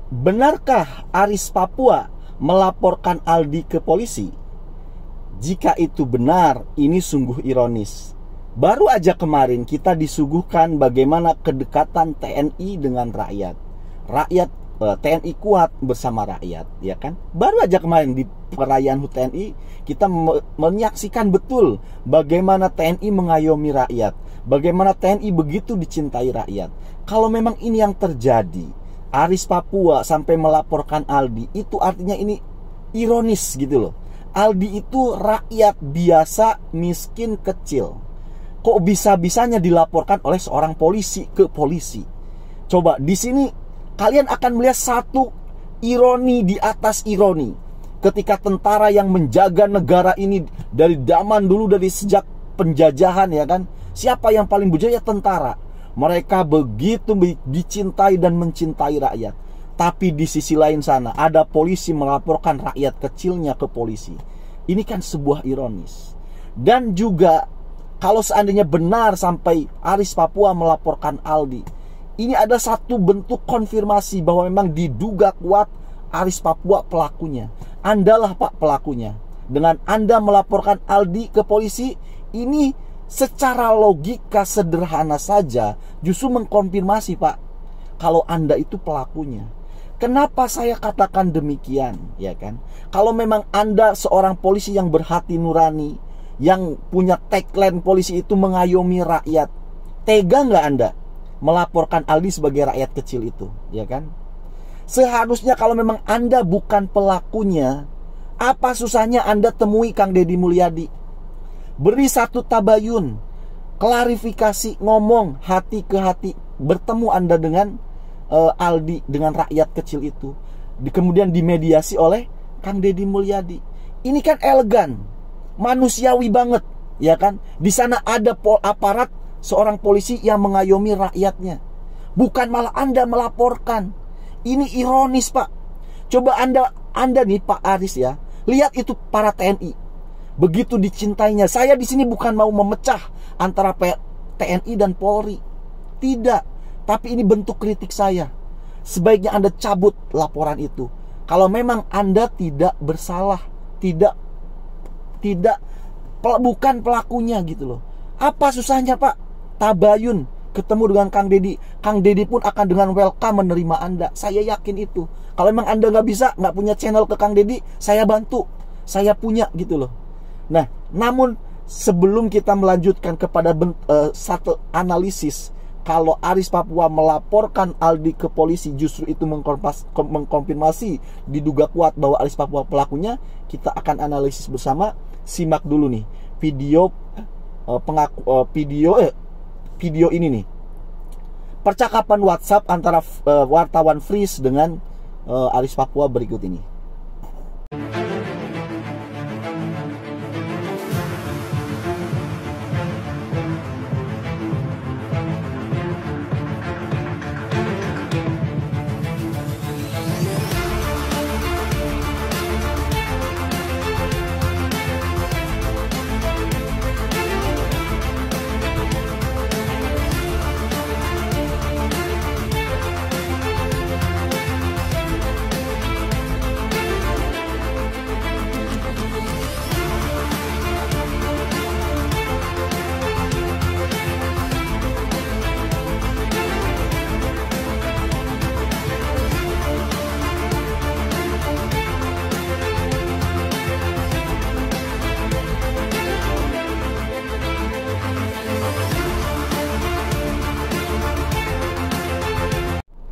Benarkah Aris Papua melaporkan Aldi ke polisi? Jika itu benar, ini sungguh ironis. Baru aja kemarin kita disuguhkan bagaimana kedekatan TNI dengan rakyat. TNI kuat bersama rakyat, ya kan? Baru aja kemarin di perayaan HUT TNI kita menyaksikan betul bagaimana TNI mengayomi rakyat, bagaimana TNI begitu dicintai rakyat. Kalau memang ini yang terjadi, Aris Papua sampai melaporkan Aldi, itu artinya ini ironis gitu loh. Aldi itu rakyat biasa, miskin, kecil. Kok bisa-bisanya dilaporkan oleh seorang polisi ke polisi? Coba di sini kalian akan melihat satu ironi di atas ironi. Ketika tentara yang menjaga negara ini dari zaman dulu, dari sejak penjajahan, ya kan, siapa yang paling berjaya? Tentara. Mereka begitu dicintai dan mencintai rakyat. Tapi di sisi lain sana ada polisi melaporkan rakyat kecilnya ke polisi. Ini kan sebuah ironis. Dan juga kalau seandainya benar sampai Aris Papua melaporkan Aldi, ini ada satu bentuk konfirmasi bahwa memang diduga kuat Aris Papua pelakunya. Andalah Pak pelakunya. Dengan Anda melaporkan Aldi ke polisi, ini secara logika sederhana saja justru mengkonfirmasi Pak, kalau Anda itu pelakunya. Kenapa saya katakan demikian, ya kan? Kalau memang Anda seorang polisi yang berhati nurani, yang punya tagline polisi itu mengayomi rakyat, tega nggak Anda melaporkan Aldi sebagai rakyat kecil itu, ya kan? Seharusnya kalau memang Anda bukan pelakunya, apa susahnya Anda temui Kang Deddy Mulyadi? Beri satu tabayun, klarifikasi, ngomong hati ke hati, bertemu Anda dengan Aldi, dengan rakyat kecil itu, kemudian dimediasi oleh Kang Deddy Mulyadi. Ini kan elegan, manusiawi banget, ya kan? Di sana ada aparat seorang polisi yang mengayomi rakyatnya, bukan malah Anda melaporkan. Ini ironis Pak. Coba Anda nih Pak Aris ya, lihat itu para TNI begitu dicintainya. Saya di sini bukan mau memecah antara TNI dan Polri, tidak. Tapi ini bentuk kritik saya. Sebaiknya Anda cabut laporan itu. Kalau memang Anda tidak bersalah, bukan pelakunya gitu loh. Apa susahnya Pak? Tabayun, ketemu dengan Kang Deddy. Kang Deddy pun akan dengan welcome menerima Anda. Saya yakin itu. Kalau memang Anda nggak bisa, nggak punya channel ke Kang Deddy, saya bantu. Saya punya gitu loh. Nah, namun sebelum kita melanjutkan kepada satu analisis, kalau Aris Papua melaporkan Aldi ke polisi justru itu mengkonfirmasi diduga kuat bahwa Aris Papua pelakunya, kita akan analisis bersama. Simak dulu nih video video ini nih. Percakapan WhatsApp antara wartawan Freeze dengan Aris Papua berikut ini.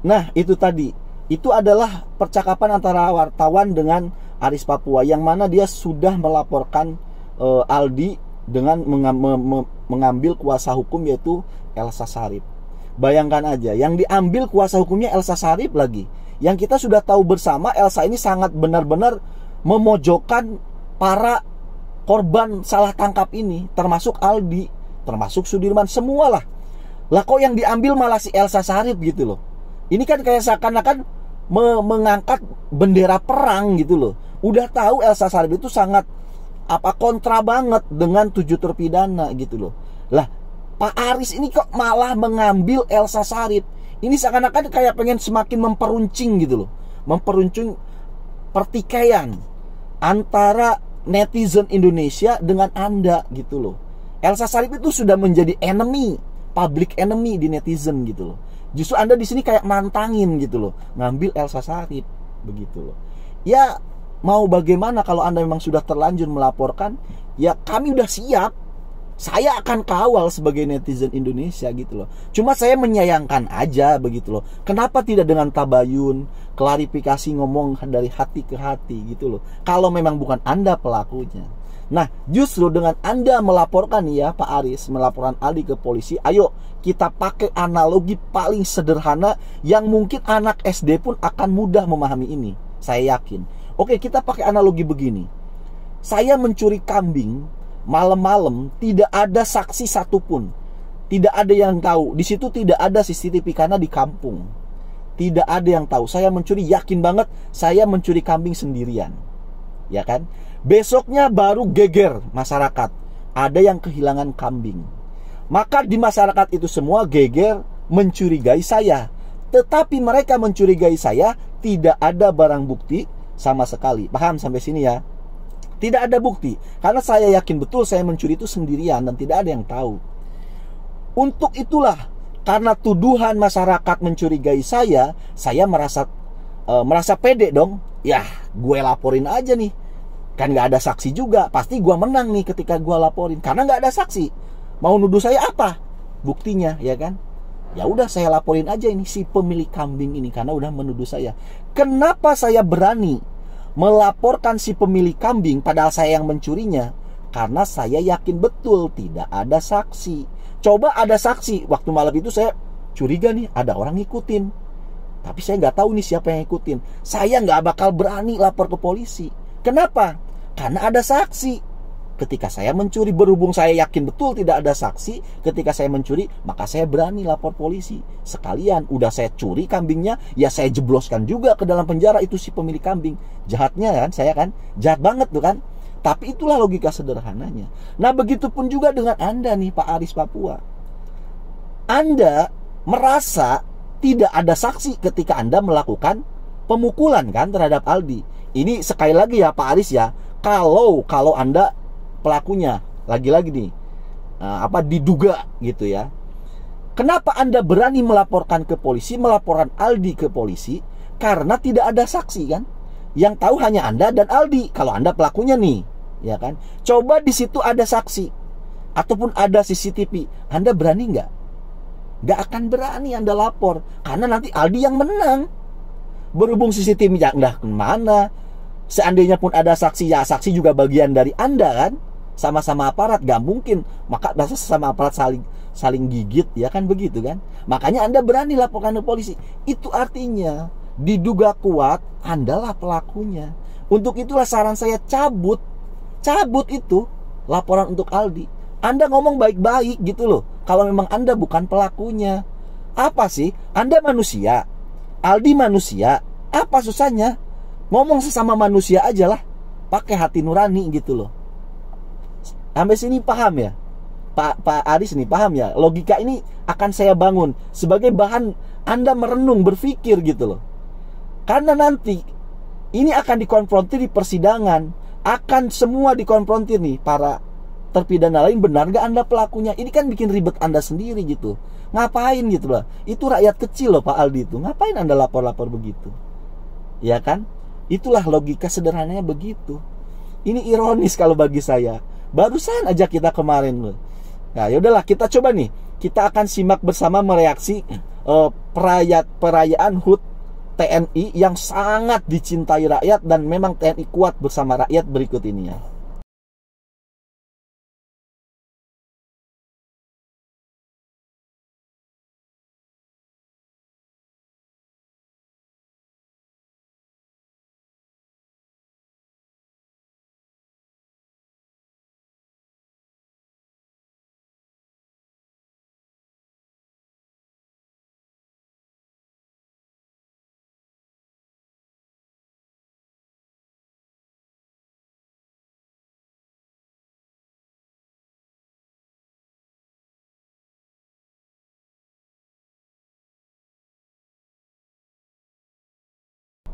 Nah, itu tadi, itu adalah percakapan antara wartawan dengan Aris Papua, yang mana dia sudah melaporkan Aldi dengan mengambil kuasa hukum, yaitu Elsa Sharif. Bayangkan aja, yang diambil kuasa hukumnya Elsa Sharif lagi. Yang kita sudah tahu bersama, Elsa ini sangat benar-benar memojokkan para korban salah tangkap ini, termasuk Aldi, termasuk Sudirman, semualah. Lah kok yang diambil malah si Elsa Sharif gitu loh. Ini kan kayak seakan-akan mengangkat bendera perang gitu loh. Udah tahu Elsa Sharif itu sangat kontra banget dengan 7 terpidana gitu loh. Lah Pak Aris ini kok malah mengambil Elsa Sharif. Ini seakan-akan kayak pengen semakin memperuncing gitu loh. memperuncing pertikaian antara netizen Indonesia dengan Anda gitu loh. Elsa Sharif itu sudah menjadi enemy, public enemy di netizen gitu loh. Justru Anda di sini kayak nantangin gitu loh, ngambil Elsa Sharif begitu loh. Ya mau bagaimana kalau Anda memang sudah terlanjur melaporkan, ya kami udah siap. Saya akan kawal sebagai netizen Indonesia gitu loh. Cuma saya menyayangkan aja begitu loh. Kenapa tidak dengan tabayun, klarifikasi, ngomong dari hati ke hati gitu loh. Kalau memang bukan Anda pelakunya. Nah, justru dengan Anda melaporkan ya Pak Aris, melaporkan Aldi ke polisi, ayo kita pakai analogi paling sederhana yang mungkin anak SD pun akan mudah memahami ini. Saya yakin. Oke, kita pakai analogi begini. Saya mencuri kambing malam-malam, tidak ada saksi satupun, tidak ada yang tahu. Di situ tidak ada CCTV karena di kampung. Tidak ada yang tahu. Saya mencuri, yakin banget saya mencuri kambing sendirian. Ya kan? Besoknya baru geger masyarakat. Ada yang kehilangan kambing. Maka di masyarakat itu semua geger mencurigai saya. Tetapi mereka mencurigai saya, tidak ada barang bukti sama sekali. Paham sampai sini ya? Tidak ada bukti. Karena saya yakin betul saya mencuri itu sendirian dan tidak ada yang tahu. Untuk itulah, karena tuduhan masyarakat mencurigai saya merasa pede dong. Ya, gue laporin aja nih. Kan gak ada saksi juga. Pasti gue menang nih ketika gue laporin. Karena gak ada saksi. Mau nuduh saya apa? Buktinya, ya kan? Ya udah saya laporin aja ini si pemilik kambing ini karena udah menuduh saya. Kenapa saya berani melaporkan si pemilik kambing padahal saya yang mencurinya? Karena saya yakin betul tidak ada saksi. Coba ada saksi, waktu malam itu saya curiga nih ada orang ngikutin, tapi saya nggak tahu nih siapa yang ngikutin. Saya nggak bakal berani lapor ke polisi. Kenapa? Karena ada saksi. Ketika saya mencuri, berhubung saya yakin betul tidak ada saksi, ketika saya mencuri, maka saya berani lapor polisi. Sekalian, udah saya curi kambingnya, ya saya jebloskan juga ke dalam penjara itu si pemilik kambing. Jahatnya kan, saya kan, jahat banget tuh kan. Tapi itulah logika sederhananya. Nah, begitupun juga dengan Anda nih Pak Aris Papua. Anda merasa tidak ada saksi ketika Anda melakukan pemukulan kan terhadap Aldi. Ini sekali lagi ya Pak Aris ya, kalau Anda pelakunya, lagi-lagi nih diduga gitu ya. Kenapa Anda berani melaporkan ke polisi, melaporkan Aldi ke polisi? Karena tidak ada saksi kan. Yang tahu hanya Anda dan Aldi kalau Anda pelakunya nih, ya kan? Coba di situ ada saksi ataupun ada CCTV, Anda berani nggak? Nggak akan berani Anda lapor karena nanti Aldi yang menang. Berhubung CCTV-nya nggak kemana, seandainya pun ada saksi, ya saksi juga bagian dari Anda kan. Sama-sama aparat, gak mungkin. Maka bahasa sama aparat saling gigit, ya kan begitu kan. Makanya Anda berani laporkan ke polisi. Itu artinya diduga kuat Anda lah pelakunya. Untuk itulah saran saya cabut itu laporan untuk Aldi. Anda ngomong baik-baik gitu loh. Kalau memang Anda bukan pelakunya. Apa sih? Anda manusia, Aldi manusia. Apa susahnya? Ngomong sesama manusia aja lah, pakai hati nurani gitu loh. Sampai sini paham ya Pak Aris nih, paham ya? Logika ini akan saya bangun sebagai bahan Anda merenung, berpikir gitu loh. Karena nanti ini akan dikonfrontir di persidangan, akan semua dikonfrontir nih para terpidana lain, benar gak Anda pelakunya? Ini kan bikin ribet Anda sendiri gitu. Ngapain gitu loh? Itu rakyat kecil loh Pak Aldi itu. Ngapain Anda lapor-lapor begitu? Ya kan? Itulah logika sederhananya begitu. Ini ironis kalau bagi saya. Barusan aja kita kemarin loh. Nah, yaudahlah kita coba nih. Kita akan simak bersama mereaksi perayaan HUT TNI yang sangat dicintai rakyat dan memang TNI kuat bersama rakyat berikut ini ya.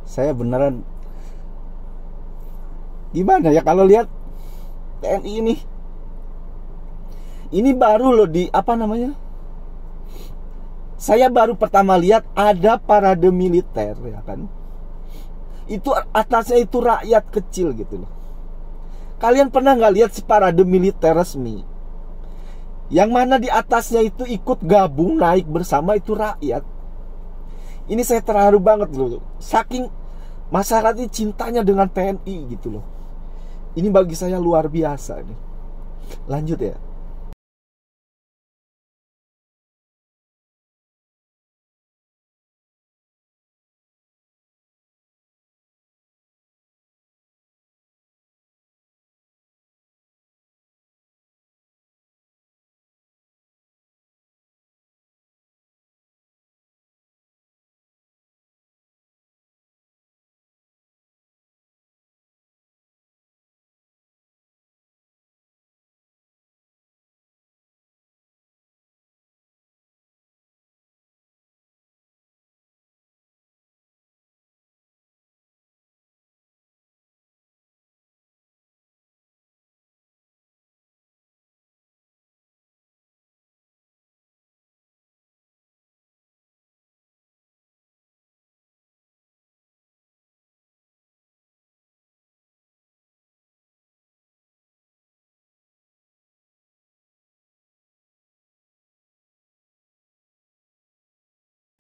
Saya beneran gimana ya kalau lihat TNI ini. Ini baru loh di apa namanya? Saya baru pertama lihat ada parade militer ya kan. Itu atasnya itu rakyat kecil gitu loh. Kalian pernah nggak lihat si parade militer resmi? Yang mana di atasnya itu ikut gabung naik bersama itu rakyat. Ini saya terharu banget loh. Saking masyarakat ini cintanya dengan TNI gitu loh. Ini bagi saya luar biasa nih. Lanjut ya.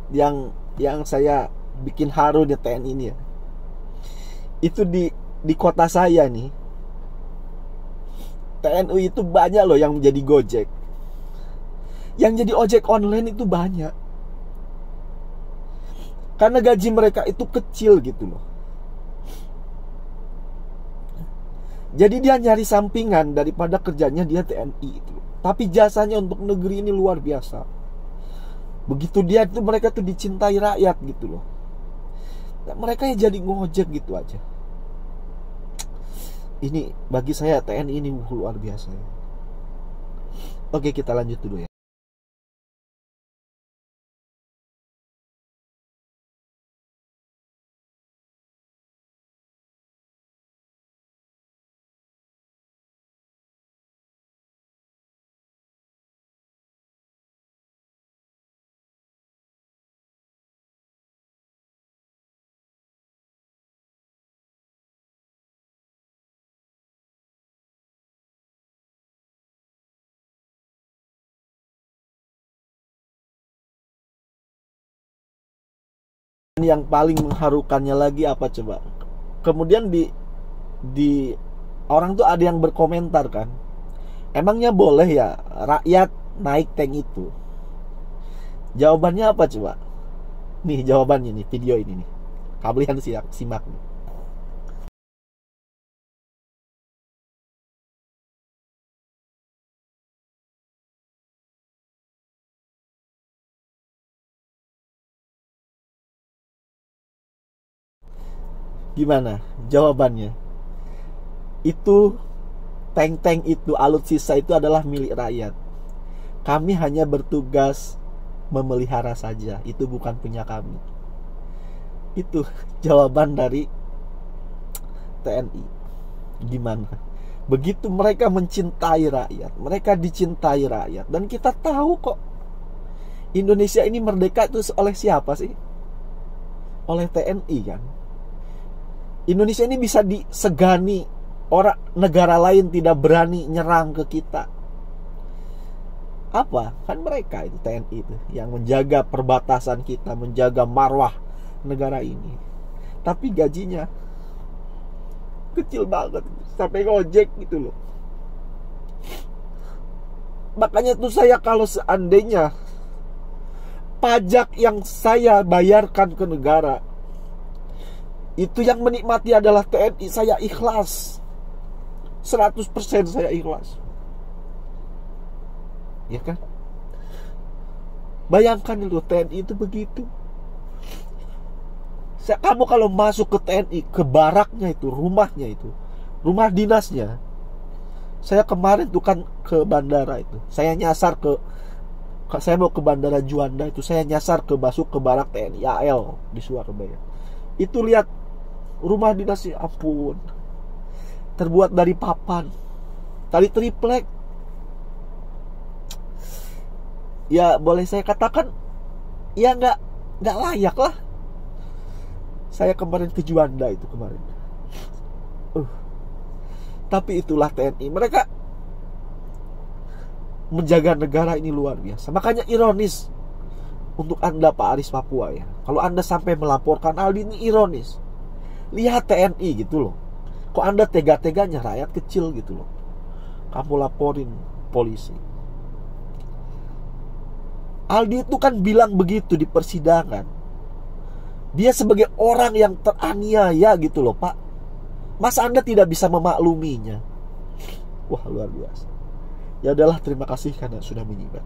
Yang saya bikin haru di TNI ini ya. Itu di kota saya nih. TNI itu banyak loh yang menjadi Gojek. Yang jadi ojek online itu banyak. Karena gaji mereka itu kecil gitu loh. Jadi dia nyari sampingan daripada kerjanya dia TNI itu. Tapi jasanya untuk negeri ini luar biasa. Begitu dia itu mereka tuh dicintai rakyat gitu loh. Dan mereka ya jadi ngojek gitu aja. Ini bagi saya TNI ini luar biasa ya. Oke, kita lanjut dulu ya. Yang paling mengharukannya lagi apa coba? Kemudian di orang tuh ada yang berkomentar kan, emangnya boleh ya rakyat naik tank itu? Jawabannya apa coba? Nih jawabannya nih, video ini nih. Kalian simak nih. Gimana jawabannya? Itu tank-tank itu, alutsista itu adalah milik rakyat. Kami hanya bertugas memelihara saja. Itu bukan punya kami. Itu jawaban dari TNI. Gimana? Begitu mereka mencintai rakyat, mereka dicintai rakyat. Dan kita tahu kok Indonesia ini merdeka itu oleh siapa sih? Oleh TNI kan. Indonesia ini bisa disegani, orang negara lain tidak berani nyerang ke kita. Apa? Kan mereka itu TNI itu yang menjaga perbatasan kita, menjaga marwah negara ini. Tapi gajinya kecil banget, sampai ngojek gitu loh. Makanya tuh saya kalau seandainya pajak yang saya bayarkan ke negara itu yang menikmati adalah TNI, saya ikhlas. 100% saya ikhlas. Ya kan? Bayangkan itu TNI itu begitu. Kamu kalau masuk ke TNI, ke baraknya itu, rumahnya itu, rumah dinasnya. Saya kemarin tuh kan ke bandara itu. Saya nyasar saya mau ke bandara Juanda itu, saya nyasar masuk ke barak TNI AL di Surabaya. Itu lihat rumah dinas, ya ampun, terbuat dari papan, tali triplek. Ya boleh saya katakan, ya nggak layak lah. Saya kemarin ke Juanda itu kemarin. Tapi itulah TNI. Mereka menjaga negara ini luar biasa. Makanya ironis untuk Anda Pak Aris Papua ya, kalau Anda sampai melaporkan Aldi, ini ironis. Lihat TNI gitu loh. Kok Anda tega-teganya rakyat kecil gitu loh, kamu laporin polisi. Aldi itu kan bilang begitu di persidangan. Dia sebagai orang yang teraniaya gitu loh Pak. Masa Anda tidak bisa memakluminya? Wah luar biasa. Ya adalah, terima kasih karena sudah menyimak.